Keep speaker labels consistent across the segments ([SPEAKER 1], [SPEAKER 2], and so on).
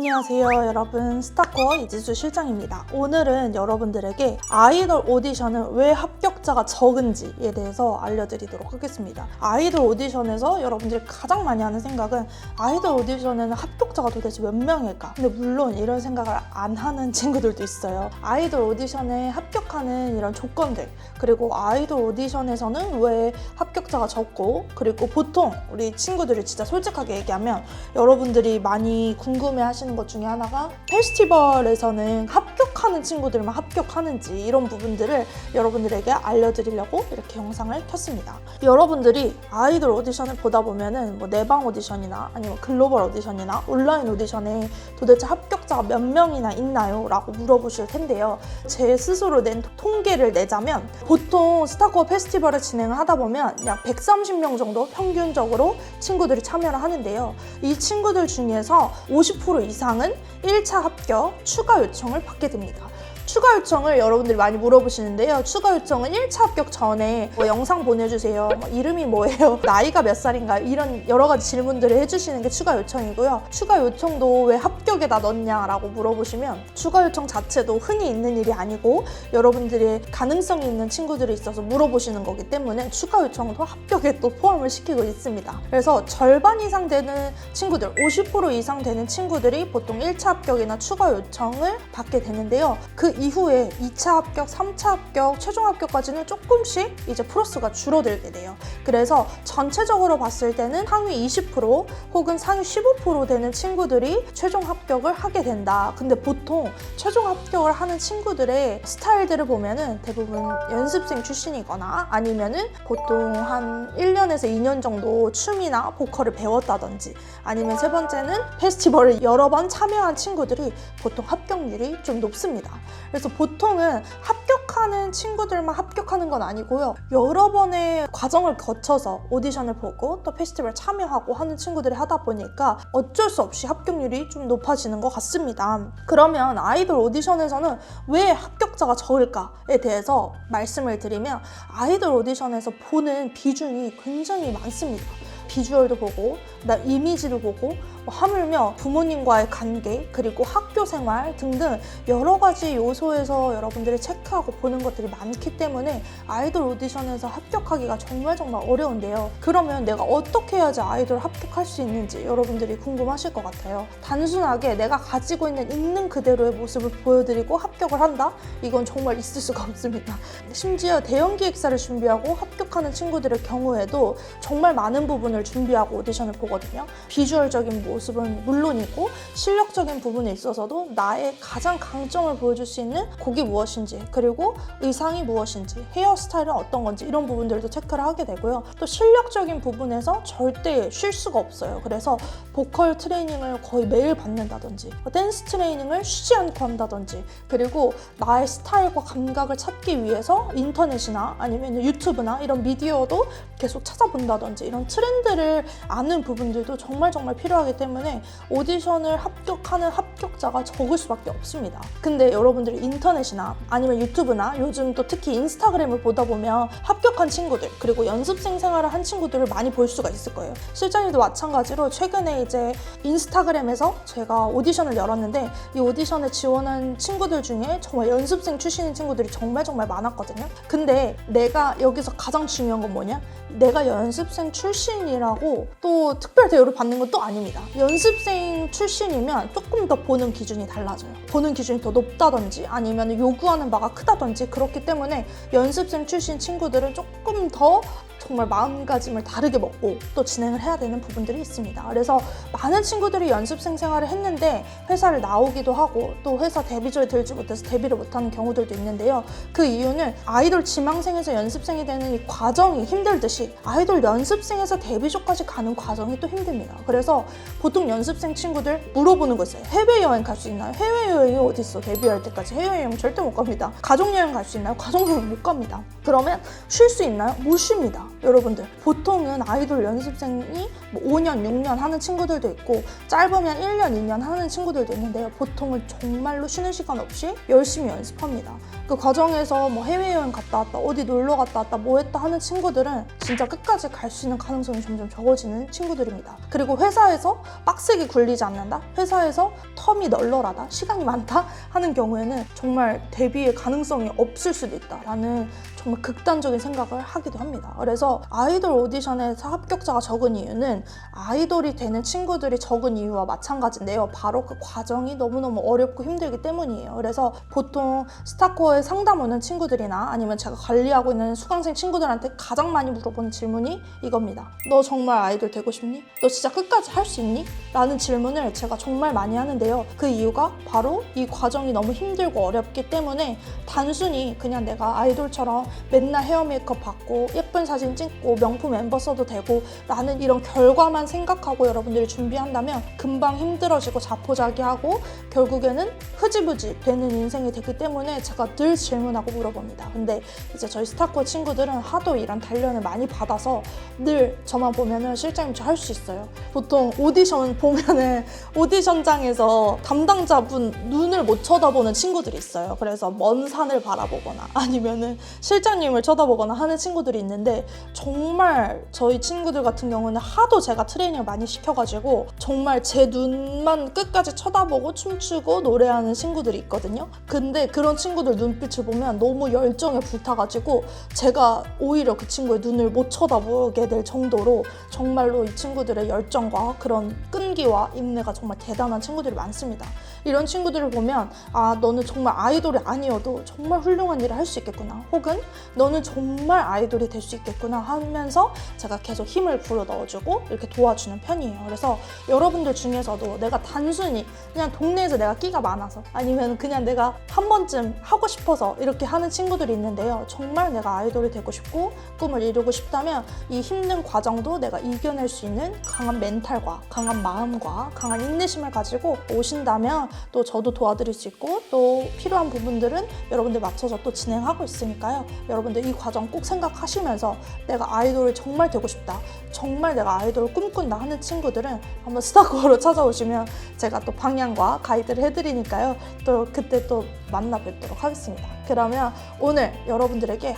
[SPEAKER 1] 안녕하세요 여러분, 스타코어 이지수 실장입니다. 오늘은 여러분들에게 아이돌 오디션은 왜 합격자가 적은지에 대해서 알려드리도록 하겠습니다. 아이돌 오디션에서 여러분들이 가장 많이 하는 생각은 아이돌 오디션에는 합격자가 도대체 몇 명일까? 근데 물론 이런 생각을 안 하는 친구들도 있어요. 아이돌 오디션에 합격하는 이런 조건들, 그리고 아이돌 오디션에서는 왜 합격자가 적고, 그리고 보통 우리 친구들이 진짜 솔직하게 얘기하면 여러분들이 많이 궁금해하시는 것 중에 하나가 페스티벌에서는 합격하는 친구들만 합격하는지, 이런 부분들을 여러분들에게 알려드리려고 이렇게 영상을 켰습니다. 여러분들이 아이돌 오디션을 보다 보면은 뭐 내방 오디션이나 아니면 글로벌 오디션이나 온라인 오디션에 도대체 합격자가 몇 명이나 있나요? 라고 물어보실 텐데요. 제 스스로 낸 통계를 내자면 보통 스타코어 페스티벌을 진행을 하다 보면 약 130명 정도 평균적으로 친구들이 참여를 하는데요. 이 친구들 중에서 50% 이상은 1차 합격 추가 요청을 받게 됩니다. 추가 요청을 여러분들이 많이 물어보시는데요. 추가 요청은 1차 합격 전에 뭐 영상 보내주세요, 뭐 이름이 뭐예요, 나이가 몇 살인가요, 이런 여러 가지 질문들을 해주시는 게 추가 요청이고요. 추가 요청도 왜 합격에다 넣냐라고 물어보시면 추가 요청 자체도 흔히 있는 일이 아니고 여러분들이 가능성이 있는 친구들이 있어서 물어보시는 거기 때문에 추가 요청도 합격에 또 포함을 시키고 있습니다. 그래서 절반 이상 되는 친구들, 50% 이상 되는 친구들이 보통 1차 합격이나 추가 요청을 받게 되는데요. 그 이후에 2차 합격, 3차 합격, 최종 합격까지는 조금씩 이제 프로스가 줄어들게 돼요. 그래서 전체적으로 봤을 때는 상위 20% 혹은 상위 15% 되는 친구들이 최종 합격을 하게 된다. 근데 보통 최종 합격을 하는 친구들의 스타일들을 보면은 대부분 연습생 출신이거나 아니면은 보통 한 1년에서 2년 정도 춤이나 보컬을 배웠다든지, 아니면 세 번째는 페스티벌을 여러 번 참여한 친구들이 보통 합격률이 좀 높습니다. 그래서 보통은 합격하는 친구들만 합격하는 건 아니고요. 여러 번의 과정을 거쳐서 오디션을 보고 또 페스티벌 참여하고 하는 친구들이 하다 보니까 어쩔 수 없이 합격률이 좀 높아지는 것 같습니다. 그러면 아이돌 오디션에서는 왜 합격자가 적을까에 대해서 말씀을 드리면, 아이돌 오디션에서 보는 비중이 굉장히 많습니다. 비주얼도 보고, 이미지도 보고, 하물며 부모님과의 관계, 그리고 학교 생활 등등 여러 가지 요소에서 여러분들이 체크하고 보는 것들이 많기 때문에 아이돌 오디션에서 합격하기가 정말 어려운데요. 그러면 내가 어떻게 해야지 아이돌 합격할 수 있는지 여러분들이 궁금하실 것 같아요. 단순하게 내가 가지고 있는 그대로의 모습을 보여드리고 합격을 한다? 이건 정말 있을 수가 없습니다. 심지어 대형 기획사를 준비하고 합격하는 친구들의 경우에도 정말 많은 부분을 준비하고 오디션을 보거든요. 비주얼적인 모습은 물론이고 실력적인 부분에 있어서도 나의 가장 강점을 보여줄 수 있는 곡이 무엇인지, 그리고 의상이 무엇인지, 헤어스타일은 어떤 건지, 이런 부분들도 체크를 하게 되고요. 또 실력적인 부분에서 절대 쉴 수가 없어요. 그래서 보컬 트레이닝을 거의 매일 받는다든지, 댄스 트레이닝을 쉬지 않고 한다든지, 그리고 나의 스타일과 감각을 찾기 위해서 인터넷이나 아니면 유튜브나 이런 미디어도 계속 찾아본다든지, 이런 트렌드를 아는 부분들도 정말 필요하기 때문에 오디션을 합격하는 합격자가 적을 수밖에 없습니다. 근데 여러분들이 인터넷이나 아니면 유튜브나 요즘 또 특히 인스타그램을 보다 보면 합격한 친구들, 그리고 연습생 생활을 한 친구들을 많이 볼 수가 있을 거예요. 실장님도 마찬가지로 최근에 이제 인스타그램에서 제가 오디션을 열었는데, 이 오디션에 지원한 친구들 중에 정말 연습생 출신인 친구들이 정말 많았거든요. 근데 내가 여기서 가장 중요한 건 뭐냐? 내가 연습생 출신이라고 또 특별 대우를 받는 건 또 아닙니다. 연습생 출신이면 조금 더 보는 기준이 달라져요. 보는 기준이 더 높다든지 아니면 요구하는 바가 크다든지, 그렇기 때문에 연습생 출신 친구들은 조금 더 정말 마음가짐을 다르게 먹고 또 진행을 해야 되는 부분들이 있습니다. 그래서 많은 친구들이 연습생 생활을 했는데 회사를 나오기도 하고, 또 회사 데뷔조에 들지 못해서 데뷔를 못하는 경우들도 있는데요. 그 이유는 아이돌 지망생에서 연습생이 되는 이 과정이 힘들듯이 아이돌 연습생에서 데뷔조까지 가는 과정이 또 힘듭니다. 그래서 보통 연습생 친구들 물어보는 거 있어요. 해외여행 갈 수 있나요? 해외여행이 어디 있어? 데뷔할 때까지 해외여행 절대 못 갑니다. 가족여행 갈 수 있나요? 가족여행 못 갑니다. 그러면 쉴 수 있나요? 못 쉽니다. 여러분들, 보통은 아이돌 연습생이 5년, 6년 하는 친구들도 있고 짧으면 1년, 2년 하는 친구들도 있는데요. 보통은 정말로 쉬는 시간 없이 열심히 연습합니다. 그 과정에서 뭐 해외여행 갔다 왔다, 어디 놀러 갔다 왔다, 뭐 했다 하는 친구들은 진짜 끝까지 갈 수 있는 가능성이 점점 적어지는 친구들입니다. 그리고 회사에서 빡세게 굴리지 않는다? 회사에서 텀이 널널하다? 시간이 많다? 하는 경우에는 정말 데뷔의 가능성이 없을 수도 있다라는 정말 극단적인 생각을 하기도 합니다. 그래서 아이돌 오디션에서 합격자가 적은 이유는 아이돌이 되는 친구들이 적은 이유와 마찬가지인데요. 바로 그 과정이 너무너무 어렵고 힘들기 때문이에요. 그래서 보통 스타코어에 상담 오는 친구들이나 아니면 제가 관리하고 있는 수강생 친구들한테 가장 많이 물어보는 질문이 이겁니다. 너 정말 아이돌 되고 싶니? 너 진짜 끝까지 할 수 있니? 라는 질문을 제가 정말 많이 하는데요. 그 이유가 바로 이 과정이 너무 힘들고 어렵기 때문에 단순히 그냥 내가 아이돌처럼 맨날 헤어 메이크업 받고 예쁜 사진 찍고 명품 멤버 써도 되고 라는 이런 결과만 생각하고 여러분들이 준비한다면 금방 힘들어지고 자포자기하고 결국에는 흐지부지 되는 인생이 되기 때문에 제가 늘 질문하고 물어봅니다. 근데 이제 저희 스타코어 친구들은 하도 이런 단련을 많이 받아서 늘 저만 보면은 실장님 저 할 수 있어요. 보통 오디션 보면은 오디션장에서 담당자분 눈을 못 쳐다보는 친구들이 있어요. 그래서 먼 산을 바라보거나 아니면은 실장님을 쳐다보거나 하는 친구들이 있는데 정말 저희 친구들 같은 경우는 하도 제가 트레이닝을 많이 시켜가지고 정말 제 눈만 끝까지 쳐다보고 춤추고 노래하는 친구들이 있거든요. 근데 그런 친구들 눈빛을 보면 너무 열정에 불타가지고 제가 오히려 그 친구의 눈을 못 쳐다보게 될 정도로 정말로 이 친구들의 열정과 그런 끈기와 인내가 정말 대단한 친구들이 많습니다. 이런 친구들을 보면 아 너는 정말 아이돌이 아니어도 정말 훌륭한 일을 할 수 있겠구나, 혹은 너는 정말 아이돌이 될 수 있겠구나 하면서 제가 계속 힘을 불어 넣어주고 이렇게 도와주는 편이에요. 그래서 여러분들 중에서도 내가 단순히 그냥 동네에서 내가 끼가 많아서 아니면 그냥 내가 한 번쯤 하고 싶어서 이렇게 하는 친구들이 있는데요. 정말 내가 아이돌이 되고 싶고 꿈을 이루고 싶다면 이 힘든 과정도 내가 이겨낼 수 있는 강한 멘탈과 강한 마음과 강한 인내심을 가지고 오신다면 또 저도 도와드릴 수 있고 또 필요한 부분들은 여러분들 맞춰서 또 진행하고 있으니까요. 여러분들 이 과정 꼭 생각하시면서 내가 아이돌이 정말 되고 싶다, 정말 내가 아이돌을 꿈꾼다 하는 친구들은 한번 스타코어로 찾아오시면 제가 또 방향과 가이드를 해드리니까요. 또 그때 또 만나 뵙도록 하겠습니다. 그러면 오늘 여러분들에게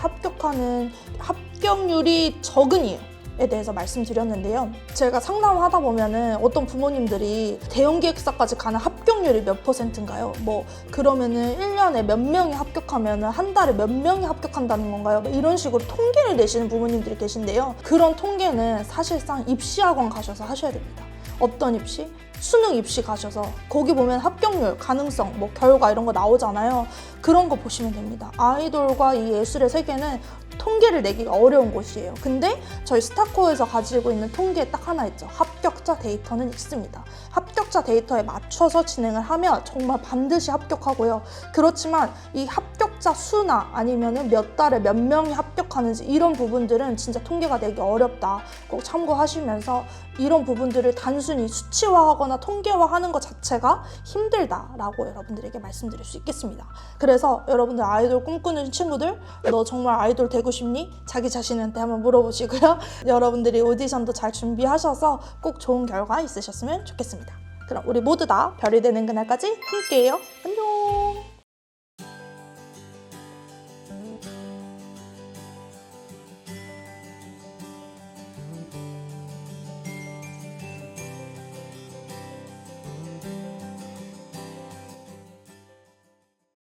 [SPEAKER 1] 합격률이 적은 이유에 대해서 말씀드렸는데요. 제가 상담하다 보면은 어떤 부모님들이 대형 기획사까지 가는 합격률이 몇 %인가요? 뭐 그러면은 1년에 몇 명이 합격하면은 한 달에 몇 명이 합격한다는 건가요? 뭐 이런 식으로 통계를 내시는 부모님들이 계신데요. 그런 통계는 사실상 입시학원 가셔서 하셔야 됩니다. 어떤 입시? 수능 입시 가셔서 거기 보면 합격률, 가능성, 뭐 결과 이런 거 나오잖아요. 그런 거 보시면 됩니다. 아이돌과 이 예술의 세계는 통계를 내기가 어려운 곳이에요. 근데 저희 스타코어에서 가지고 있는 통계에 딱 하나 있죠. 합격자 데이터는 있습니다. 합격자 데이터에 맞춰서 진행을 하면 정말 반드시 합격하고요. 그렇지만 이 합격자 수나 아니면은 몇 달에 몇 명이 합격하는지 이런 부분들은 진짜 통계가 내기 어렵다. 꼭 참고하시면서 이런 부분들을 단순히 수치화하거나 통계화하는 것 자체가 힘들다라고 여러분들에게 말씀드릴 수 있겠습니다. 그래서 여러분들 아이돌 꿈꾸는 친구들, 너 정말 아이돌 되고 싶니? 자기 자신한테 한번 물어보시고요. 여러분들이 오디션도 잘 준비하셔서 꼭 좋은 결과 있으셨으면 좋겠습니다. 그럼 우리 모두 다 별이 되는 그날까지 함께해요. 안녕!